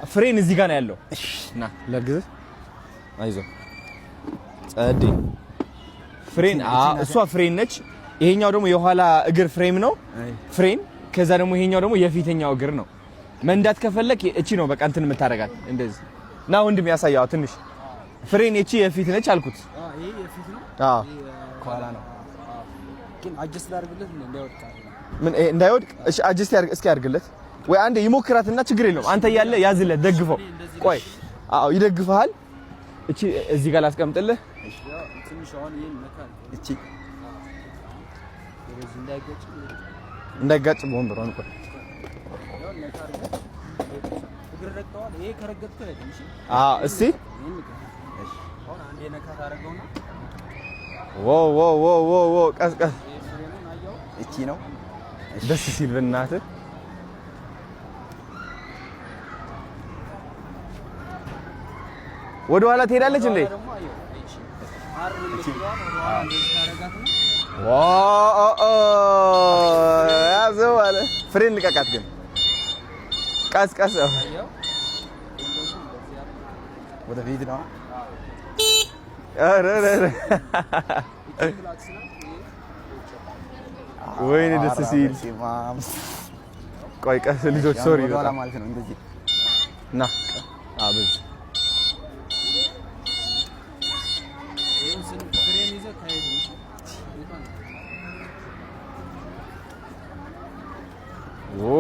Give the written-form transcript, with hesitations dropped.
ፍሬን እዚህ ጋር ነው ያለው። ና ለግዝ አይዞህ ጸዴ ፍሬን እሷ ፍሬን ነች። ይሄኛው ደግሞ የኋላ እግር ፍሬም ነው ፍሬን። ከዛ ደግሞ ይሄኛው ደግሞ የፊተኛው እግር ነው። መንዳት ከፈለክ እቺ ነው በቃ እንትን የምታረጋት እንደዚህ። ና ወንድም ያሳያው ትንሽ ፍሬን እቺ የፊት ነች አልኩት። ይሄ የፊት ነው። ከኋላ ነው ግን አጀስት ላድርግለት እንዳይወድቅ። ምን እንዳይወድቅ? እሺ አጀስት ያርግ እስኪ ያርግለት ወይ አንዴ ይሞክራትና ችግር የለውም። አንተ ያለ ያዝለት ደግፈው። ቆይ ይደግፈሃል። እቺ እዚህ ጋር ላስቀምጥልህ። እሺ ያው ትንሽ አሁን ይሄን መካል እቺ እንዳይጋጭ በወንበሯን ቆይ ያው ነካር እግር ረግጠዋል። ይሄ ከረገጥከው አይደል? እስቲ አሁን አንዴ ነካ ታረገውና ዎ ቀስቀስ። እቺ ነው ደስ ሲል በእናትህ ወደ ኋላ ትሄዳለች እንዴ? ያዘው አለ። ፍሬን ልቀቃት ግን ቀስቀስ። ወደ ፊት ነው። ወይኔ ደስ ሲል። ቆይ ቀስ ልጆች ሶሪ ማለት ነው እንደዚህ ና አብዝ ኦ